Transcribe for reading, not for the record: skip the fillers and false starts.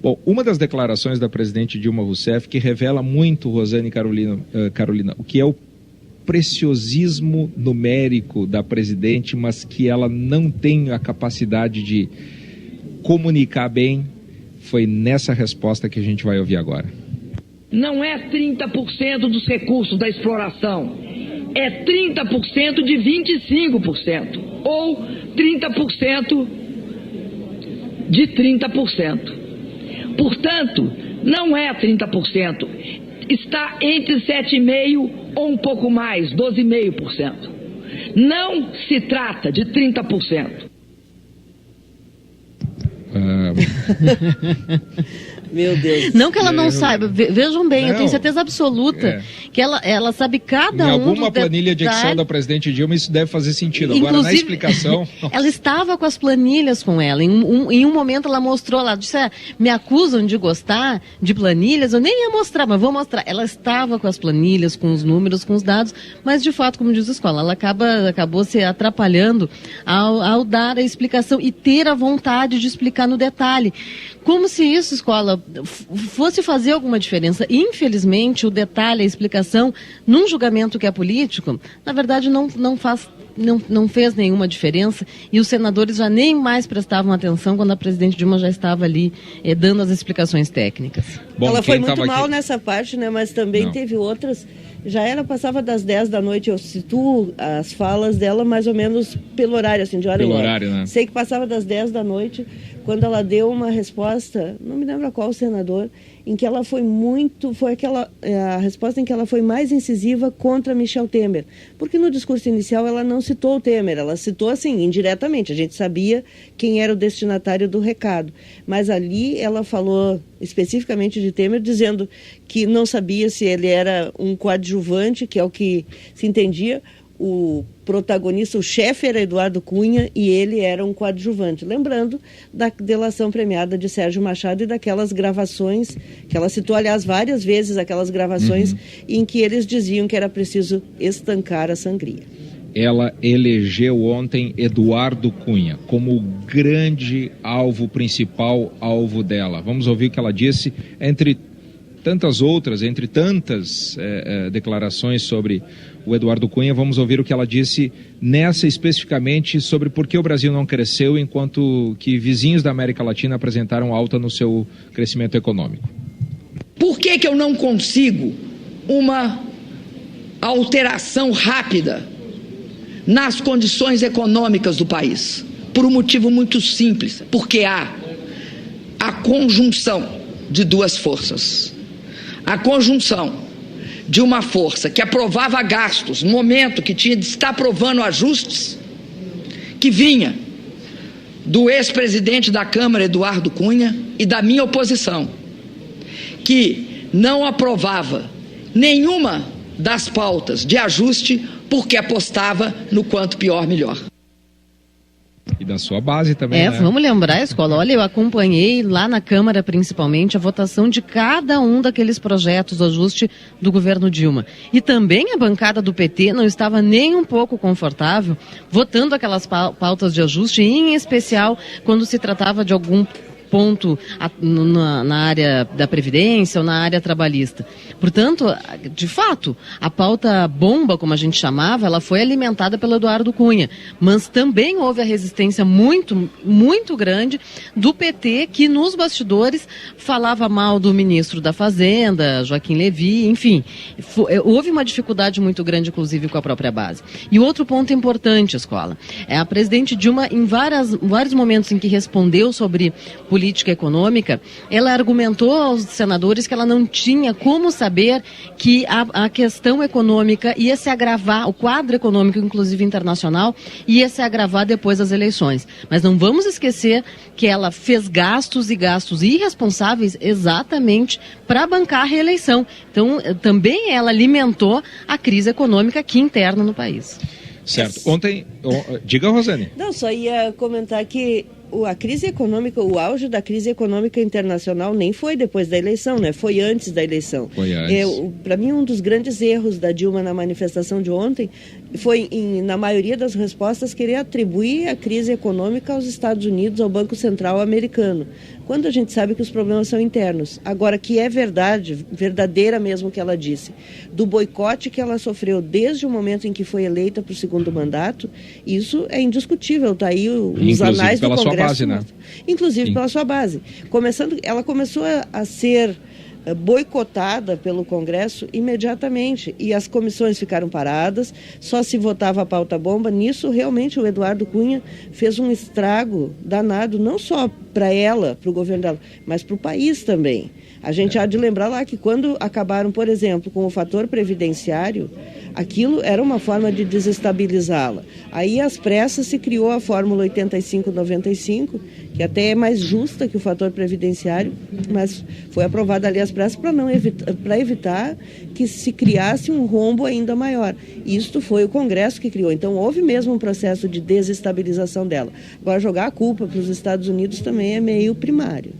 Bom, uma das declarações da presidente Dilma Rousseff que revela muito, Rosane e Carolina, o que é o preciosismo numérico da presidente, mas que ela não tem a capacidade de comunicar bem, foi nessa resposta que a gente vai ouvir agora. Não é 30% dos recursos da exploração, é 30% de 25%, ou 30% de 30%. Portanto, não é 30%, está entre 7,5% ou um pouco mais, 12,5%. Não se trata de 30%. Meu Deus. Não que ela não saiba, vejam bem, eu tenho certeza absoluta que ela sabe cada um. Em alguma planilha de Excel da presidente Dilma isso deve fazer sentido. Agora, na explicação... Ela estava com as planilhas com ela. Em um momento ela mostrou lá, disse, me acusam de gostar de planilhas, eu nem ia mostrar, mas vou mostrar. Ela estava com as planilhas, com os números, com os dados, mas de fato, como diz a escola, ela acabou se atrapalhando ao dar a explicação e ter a vontade de explicar no detalhe. Como se isso, escola, fosse fazer alguma diferença. Infelizmente, o detalhe, a explicação, num julgamento que é político, na verdade não fez nenhuma diferença e os senadores já nem mais prestavam atenção quando a presidente Dilma já estava ali dando as explicações técnicas. Bom, ela foi muito mal nessa parte, né? Mas também teve outras. Já passava das 10 da noite, eu situo as falas dela mais ou menos pelo horário, assim, de hora em hora. Horário, né? Sei que passava das 10 da noite, quando ela deu uma resposta, não me lembro qual senador, em que ela foi a resposta em que ela foi mais incisiva contra Michel Temer. Porque no discurso inicial ela não citou o Temer, ela citou assim, indiretamente, a gente sabia quem era o destinatário do recado. Mas ali ela falou especificamente de Temer, dizendo que não sabia se ele era um coadjuvante, que é o que se entendia, o protagonista, o chefe era Eduardo Cunha e ele era um coadjuvante. Lembrando da delação premiada de Sérgio Machado e daquelas gravações, que ela citou, aliás, várias vezes, aquelas gravações em que eles diziam que era preciso estancar a sangria. Ela elegeu ontem Eduardo Cunha como o grande alvo, principal alvo dela. Vamos ouvir o que ela disse, entre tantas outras, entre tantas declarações sobre o Eduardo Cunha. Vamos ouvir o que ela disse nessa especificamente sobre por que o Brasil não cresceu enquanto que vizinhos da América Latina apresentaram alta no seu crescimento econômico. Por que eu não consigo uma alteração rápida nas condições econômicas do país? Por um motivo muito simples, porque há a conjunção de duas forças. A conjunção de uma força que aprovava gastos no momento que tinha de estar aprovando ajustes, que vinha do ex-presidente da Câmara, Eduardo Cunha, e da minha oposição, que não aprovava nenhuma das pautas de ajuste porque apostava no quanto pior, melhor. E da sua base também, né? Vamos lembrar, escola, olha, eu acompanhei lá na Câmara, principalmente, a votação de cada um daqueles projetos do ajuste do governo Dilma. E também a bancada do PT não estava nem um pouco confortável votando aquelas pautas de ajuste, em especial quando se tratava de algum ponto na área da Previdência ou na área trabalhista. Portanto, de fato, a pauta bomba, como a gente chamava, ela foi alimentada pelo Eduardo Cunha, mas também houve a resistência muito, muito grande do PT, que nos bastidores falava mal do ministro da Fazenda, Joaquim Levy, enfim, houve uma dificuldade muito grande, inclusive, com a própria base. E outro ponto importante, escola, a presidente Dilma, em vários momentos em que respondeu sobre política econômica, ela argumentou aos senadores que ela não tinha como saber que a questão econômica ia se agravar, o quadro econômico, inclusive internacional, ia se agravar depois das eleições. Mas não vamos esquecer que ela fez gastos e gastos irresponsáveis exatamente para bancar a reeleição. Então, também ela alimentou a crise econômica aqui interna no país. Certo. Ontem, diga, Rosane. Não, só ia comentar que a crise econômica, o auge da crise econômica internacional nem foi depois da eleição, né? Foi antes da eleição. Foi antes. Para mim, um dos grandes erros da Dilma na manifestação de ontem, na maioria das respostas, querer atribuir a crise econômica aos Estados Unidos, ao Banco Central americano, quando a gente sabe que os problemas são internos. Agora, que é verdadeira mesmo que ela disse, do boicote que ela sofreu desde o momento em que foi eleita para o segundo mandato, isso é indiscutível, está aí os anais do Congresso. Inclusive pela sua base, né? Inclusive pela sua base. Ela começou a ser boicotada pelo Congresso imediatamente, e as comissões ficaram paradas, só se votava a pauta-bomba. Nisso, realmente, o Eduardo Cunha fez um estrago danado, não só para ela, para o governo dela, mas para o país também. A gente há de lembrar lá que quando acabaram, por exemplo, com o fator previdenciário, aquilo era uma forma de desestabilizá-la. Aí, às pressas, se criou a fórmula 85-95, que até é mais justa que o fator previdenciário, mas foi aprovada ali às pressas para evitar que se criasse um rombo ainda maior. Isto foi o Congresso que criou. Então, houve mesmo um processo de desestabilização dela. Agora, jogar a culpa para os Estados Unidos também é meio primário.